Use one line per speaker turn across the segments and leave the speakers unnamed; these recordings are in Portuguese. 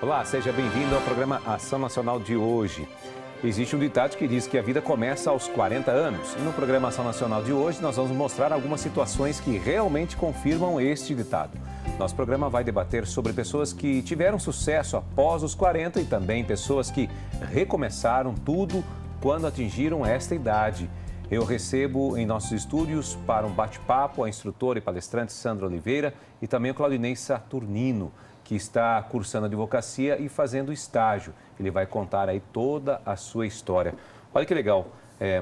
Olá, seja bem-vindo ao programa Ação Nacional de hoje. Existe um ditado que diz que a vida começa aos 40 anos. E no programa Ação Nacional de hoje, nós vamos mostrar algumas situações que realmente confirmam este ditado. Nosso programa vai debater sobre pessoas que tiveram sucesso após os 40 e também pessoas que recomeçaram tudo quando atingiram esta idade. Eu recebo em nossos estúdios para um bate-papo a instrutora e palestrante Sandra Oliveira e também o Claudinei Saturnino, que está cursando advocacia e fazendo estágio. Ele vai contar aí toda a sua história. Olha que legal,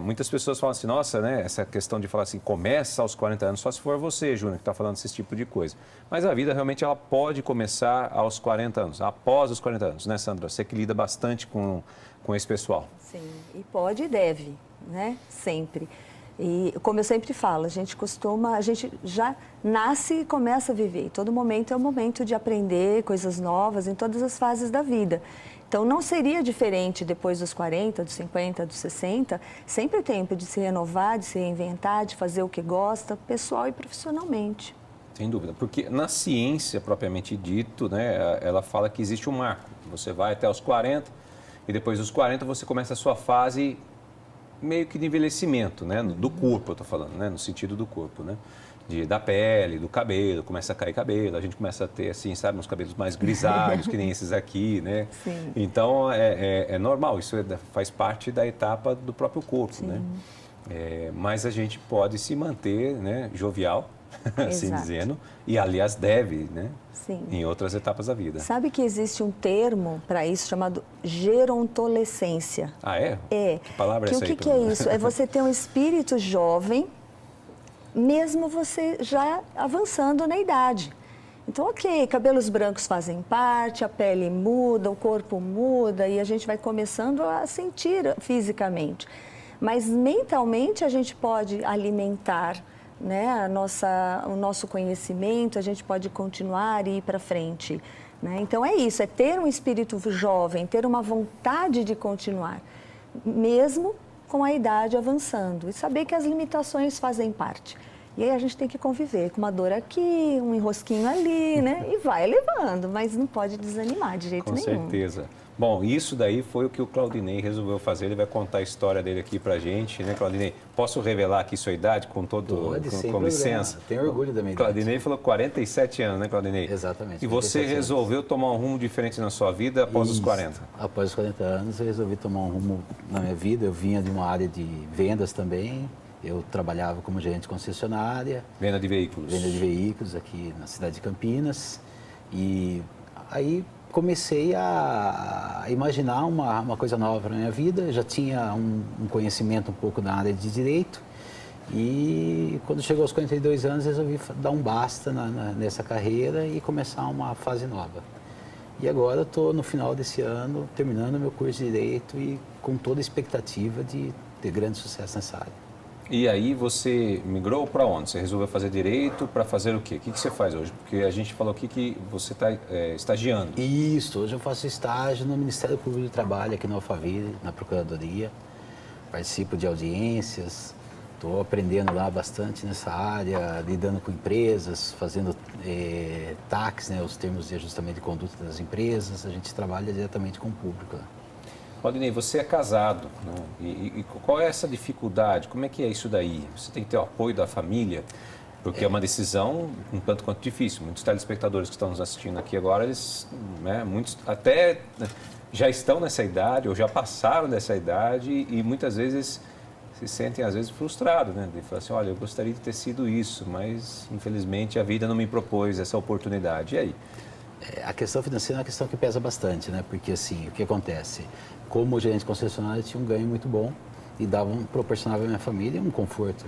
muitas pessoas falam assim, nossa, né, essa questão de falar assim, começa aos 40 anos, só se for você, Júnior, que está falando esse tipo de coisa. Mas a vida realmente ela pode começar aos 40 anos, após os 40 anos, né, Sandra? Você que lida bastante com esse pessoal.
Sim, e pode e deve, né, sempre. E como eu sempre falo, a gente já nasce e começa a viver. Todo momento é o momento de aprender coisas novas em todas as fases da vida. Então não seria diferente depois dos 40, dos 50, dos 60, sempre é tempo de se renovar, de se reinventar, de fazer o que gosta, pessoal e profissionalmente.
Sem dúvida, porque na ciência propriamente dito, né, ela fala que existe um marco. Você vai até os 40 e depois dos 40 você começa a sua fase meio que de envelhecimento, né, do corpo, eu estou falando, né, no sentido do corpo, né, da pele, do cabelo, começa a cair cabelo, a gente começa a ter, assim, sabe, uns cabelos mais grisalhos, que nem esses aqui, né,
Sim.
Então é normal, isso faz parte da etapa do próprio corpo, sim, né, mas a gente pode se manter, né, jovial, assim dizendo, e aliás deve, né, sim, em outras etapas da vida.
Sabe que existe um termo para isso chamado gerontolescência.
Ah, é?
É.
Que palavra é essa aí?
O que é isso? É você ter um espírito jovem, mesmo você já avançando na idade. Então, ok, cabelos brancos fazem parte, a pele muda, o corpo muda e a gente vai começando a sentir fisicamente. Mas mentalmente a gente pode alimentar, né, o nosso conhecimento, a gente pode continuar e ir para frente, né? Então é isso, é ter um espírito jovem, ter uma vontade de continuar, mesmo com a idade avançando, e saber que as limitações fazem parte. E aí a gente tem que conviver com uma dor aqui, um enrosquinho ali, né? E vai levando, mas não pode desanimar de jeito nenhum.
Com certeza. Bom, isso daí foi o que o Claudinei resolveu fazer. Ele vai contar a história dele aqui pra gente, né, Claudinei? Posso revelar aqui sua idade com licença?
Tenho orgulho da minha idade.
Claudinei falou 47 anos, né, Claudinei?
Exatamente.
E você resolveu tomar um rumo diferente na sua vida após os 40?
Após os 40 anos, eu resolvi tomar um rumo na minha vida. Eu vinha de uma área de vendas também. Eu trabalhava como gerente de concessionária.
Venda de veículos.
Venda de veículos aqui na cidade de Campinas. E aí comecei a imaginar uma coisa nova na minha vida. Eu já tinha um conhecimento um pouco na área de direito. E quando chegou aos 42 anos, resolvi dar um basta nessa carreira e começar uma fase nova. E agora estou no final desse ano, terminando meu curso de direito e com toda a expectativa de ter grande sucesso nessa área.
E aí você migrou para onde? Você resolveu fazer direito para fazer o quê? O que você faz hoje? Porque a gente falou aqui que você está estagiando.
Isso, hoje eu faço estágio no Ministério Público do Trabalho, aqui no Alphaville, na Procuradoria. Participo de audiências, estou aprendendo lá bastante nessa área, lidando com empresas, fazendo TACs, né, os termos de ajustamento de conduta das empresas. A gente trabalha diretamente com o público.
Claudinei, você é casado, né? E qual é essa dificuldade? Como é que é isso daí? Você tem que ter o apoio da família, porque é uma decisão um tanto quanto difícil. Muitos telespectadores que estão nos assistindo aqui agora, eles, né, muitos até já estão nessa idade ou já passaram dessa idade e muitas vezes se sentem, às vezes, frustrados, né? De falar assim, olha, eu gostaria de ter sido isso, mas, infelizmente, a vida não me propôs essa oportunidade. E aí?
A questão financeira é uma questão que pesa bastante, né? Porque, assim, o que acontece? Como gerente concessionário, eu tinha um ganho muito bom e proporcionava à minha família um conforto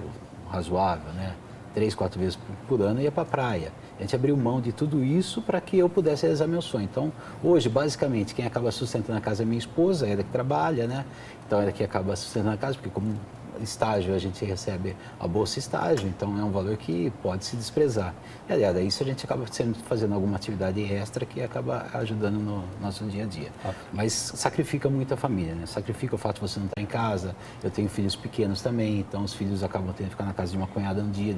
razoável, né? 3, 4 vezes por ano eu ia para a praia. A gente abriu mão de tudo isso para que eu pudesse realizar meu sonho. Então, hoje, basicamente, quem acaba sustentando a casa é minha esposa, ela que trabalha, né? Então, ela que acaba sustentando a casa, porque como estágio a gente recebe a bolsa estágio, então é um valor que pode se desprezar. E, aliás, isso a gente acaba fazendo alguma atividade extra que acaba ajudando no nosso dia a dia. Mas sacrifica muito a família, né? Sacrifica o fato de você não estar em casa. Eu tenho filhos pequenos também, então os filhos acabam tendo que ficar na casa de uma cunhada um dia,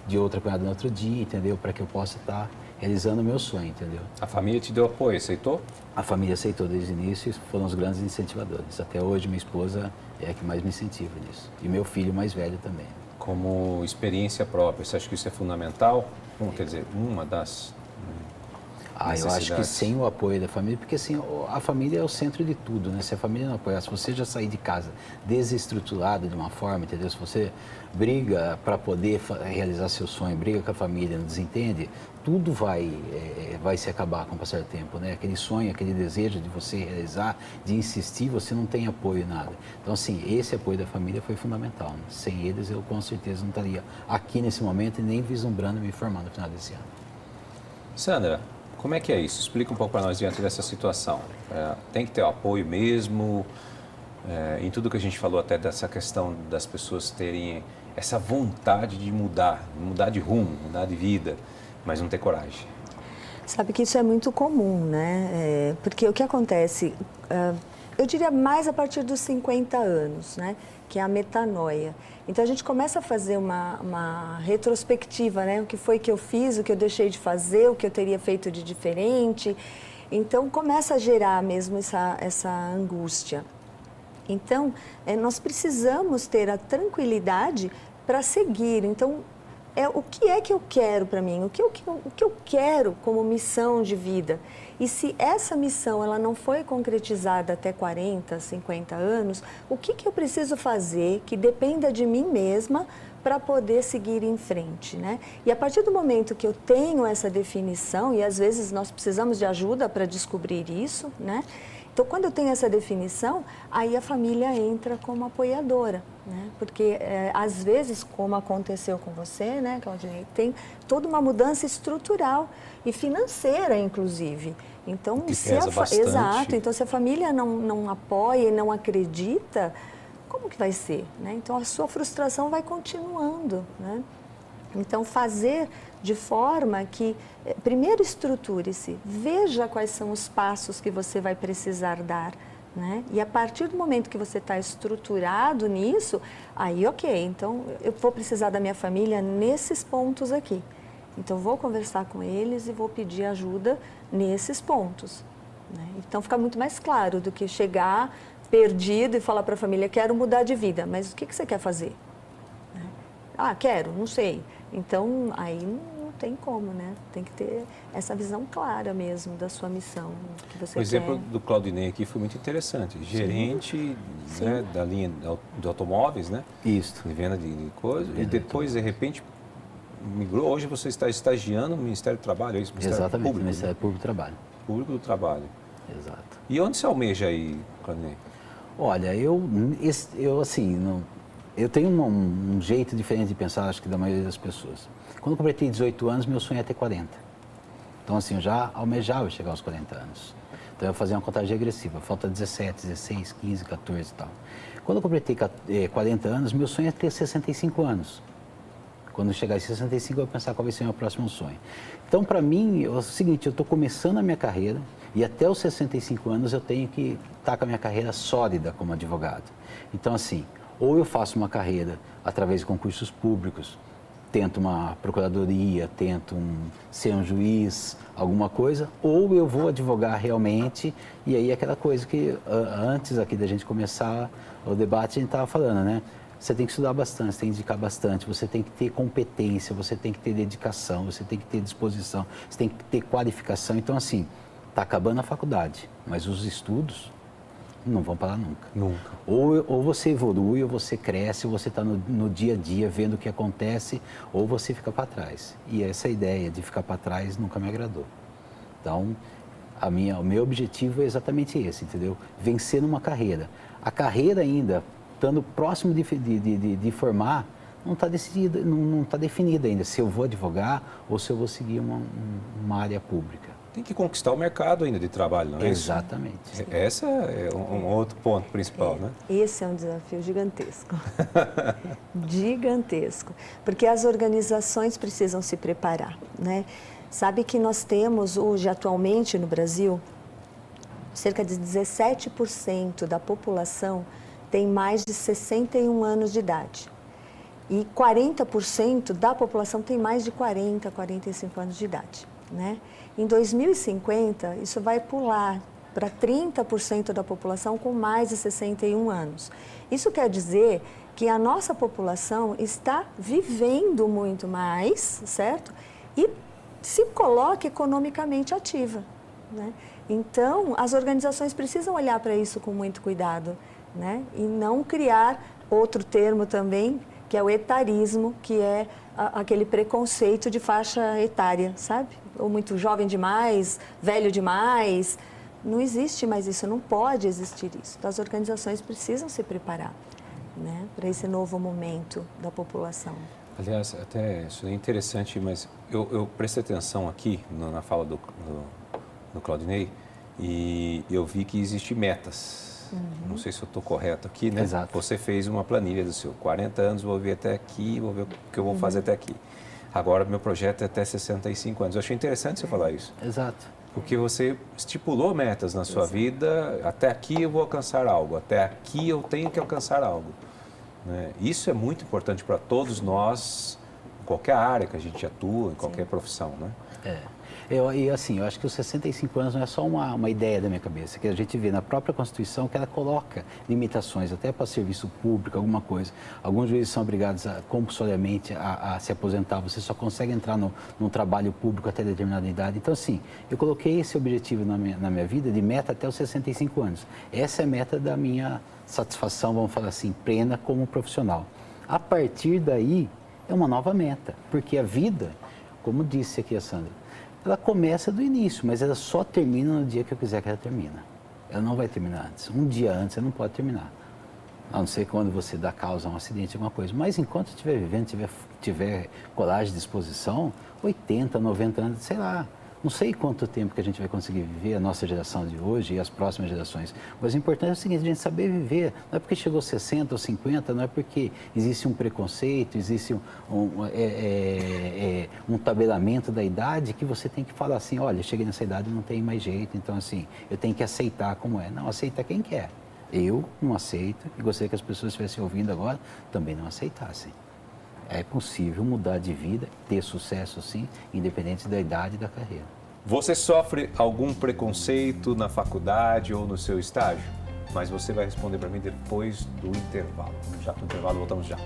de outra cunhada no outro dia, entendeu? Para que eu possa estar. realizando o meu sonho, entendeu?
A família te deu apoio, aceitou?
A família aceitou desde o início e foram os grandes incentivadores. Até hoje, minha esposa é a que mais me incentiva nisso. E meu filho mais velho também.
Como experiência própria, você acha que isso é fundamental? Quer dizer, uma das
Eu acho que sem o apoio da família, porque assim, a família é o centro de tudo, né? Se a família não apoiar, se você já sair de casa desestruturado de uma forma, entendeu? Se você briga para poder realizar seu sonho, briga com a família, não desentende, tudo vai se acabar com o passar do tempo, né? Aquele sonho, aquele desejo de você realizar, de insistir, você não tem apoio em nada. Então, assim, esse apoio da família foi fundamental, né? Sem eles, eu com certeza não estaria aqui nesse momento e nem vislumbrando me formar no final desse ano.
Sandra, como é que é isso? Explica um pouco para nós diante dessa situação. Tem que ter o apoio mesmo, em tudo que a gente falou até dessa questão das pessoas terem essa vontade de mudar de rumo, mudar de vida, mas não ter coragem.
Sabe que isso é muito comum, né? Porque o que acontece, eu diria mais a partir dos 50 anos, né? Que é a metanoia. Então, a gente começa a fazer uma retrospectiva, né? O que foi que eu fiz, o que eu deixei de fazer, o que eu teria feito de diferente. Então, começa a gerar mesmo essa angústia. Então, nós precisamos ter a tranquilidade para seguir. Então, o que é que eu quero para mim? O que eu quero como missão de vida? E se essa missão ela não foi concretizada até 40, 50 anos, o que eu preciso fazer que dependa de mim mesma para poder seguir em frente, né? E a partir do momento que eu tenho essa definição, e às vezes nós precisamos de ajuda para descobrir isso, né? Então, quando eu tenho essa definição, aí a família entra como apoiadora, né? Porque, às vezes, como aconteceu com você, né, Claudinei, tem toda uma mudança estrutural e financeira, inclusive. Então,
que pesa bastante.
Exato. Então, se a família não apoia e não acredita, como que vai ser, né? Então, a sua frustração vai continuando, né? Então, fazer de forma que, primeiro, estruture-se, veja quais são os passos que você vai precisar dar, né? E a partir do momento que você está estruturado nisso, aí, ok, então eu vou precisar da minha família nesses pontos aqui. Então, vou conversar com eles e vou pedir ajuda nesses pontos, né? Então, fica muito mais claro do que chegar perdido e falar para a família, quero mudar de vida, mas o que você quer fazer? Quero, não sei. Então, aí não tem como, né? Tem que ter essa visão clara mesmo da sua missão, que você quer.
O exemplo do Claudinei aqui foi muito interessante. Gerente, né, da linha de automóveis, né?
Isso.
De venda de coisas. E depois, de repente, migrou. Hoje você está estagiando no Ministério do Trabalho, é isso?
Ministério
Exatamente,
Público, Ministério Público do Trabalho.
Público do Trabalho.
Exato.
E onde você almeja aí, Claudinei?
Olha, eu assim, eu tenho um jeito diferente de pensar, acho que da maioria das pessoas. Quando eu completei 18 anos, meu sonho é ter 40. Então, assim, eu já almejava chegar aos 40 anos. Então, eu fazia uma contagem regressiva. Falta 17, 16, 15, 14 e tal. Quando eu completei 40 anos, meu sonho é ter 65 anos. Quando eu chegar em 65, eu vou pensar qual vai ser o meu próximo sonho. Então, para mim, é o seguinte, eu estou começando a minha carreira e até os 65 anos eu tenho que estar com a minha carreira sólida como advogado. Então, assim, ou eu faço uma carreira através de concursos públicos, tento uma procuradoria, tento ser um juiz, alguma coisa, ou eu vou advogar realmente, e aí aquela coisa que antes aqui da gente começar o debate a gente estava falando, né? Você tem que estudar bastante, você tem que dedicar bastante, você tem que ter competência, você tem que ter dedicação, você tem que ter disposição, você tem que ter qualificação. Então, assim, está acabando a faculdade, mas os estudos não vão parar nunca.
Nunca.
Ou você evolui, ou você cresce, ou você está no dia a dia vendo o que acontece, ou você fica para trás. E essa ideia de ficar para trás nunca me agradou. Então, o meu objetivo é exatamente esse, entendeu? Vencer numa carreira. A carreira ainda, estando próximo de formar, não está decidida, não está definida ainda se eu vou advogar ou se eu vou seguir uma área pública.
Tem que conquistar o mercado ainda de trabalho, não é?
Exatamente.
Esse é um outro ponto principal, né?
Esse é um desafio gigantesco. Gigantesco. Porque as organizações precisam se preparar, né? Sabe que nós temos hoje, atualmente no Brasil, cerca de 17% da população tem mais de 61 anos de idade. E 40% da população tem mais de 40, 45 anos de idade. né? Em 2050, isso vai pular para 30% da população com mais de 61 anos. Isso quer dizer que a nossa população está vivendo muito mais, certo? E se coloca economicamente ativa, né? Então, as organizações precisam olhar para isso com muito cuidado, né? E não criar outro termo também, que é o etarismo, que é aquele preconceito de faixa etária, sabe? Ou muito jovem demais, velho demais. Não existe mais isso, não pode existir isso. Então, as organizações precisam se preparar, né, para esse novo momento da população.
Aliás, até isso é interessante, mas eu prestei atenção aqui na fala do Claudinei e eu vi que existem metas. Não sei se eu estou correto aqui, né?
Exato.
Você fez uma planilha do seu 40 anos, vou ver até aqui, vou ver o que eu vou fazer até aqui. Agora, meu projeto é até 65 anos. Eu achei interessante você falar isso.
Exato.
Porque você estipulou metas na sua vida, até aqui eu vou alcançar algo, até aqui eu tenho que alcançar algo, né? Isso é muito importante para todos nós, em qualquer área que a gente atua, em qualquer profissão, né?
Eu acho que os 65 anos não é só uma ideia da minha cabeça, que a gente vê na própria Constituição que ela coloca limitações, até para serviço público, alguma coisa. Alguns juízes são obrigados compulsoriamente a se aposentar, você só consegue entrar num trabalho público até determinada idade. Então, assim, eu coloquei esse objetivo na minha vida de meta até os 65 anos. Essa é a meta da minha satisfação, vamos falar assim, plena como profissional. A partir daí, é uma nova meta, porque a vida, como disse aqui a Sandra, ela começa do início, mas ela só termina no dia que eu quiser que ela termine. Ela não vai terminar antes. Um dia antes ela não pode terminar. A não ser quando você dá causa a um acidente, alguma coisa. Mas enquanto estiver vivendo, tiver coragem, disposição, 80, 90 anos, sei lá. Não sei quanto tempo que a gente vai conseguir viver, a nossa geração de hoje e as próximas gerações. Mas o importante é o seguinte, a gente saber viver. Não é porque chegou 60 ou 50, não é porque existe um preconceito, existe um tabelamento da idade que você tem que falar assim, olha, cheguei nessa idade, não tem mais jeito, então assim, eu tenho que aceitar como é. Não, aceita quem quer. Eu não aceito e gostaria que as pessoas que estivessem ouvindo agora também não aceitassem. É possível mudar de vida, ter sucesso sim, independente da idade e da carreira.
Você sofre algum preconceito na faculdade ou no seu estágio? Mas você vai responder para mim depois do intervalo. Já para o intervalo, voltamos já.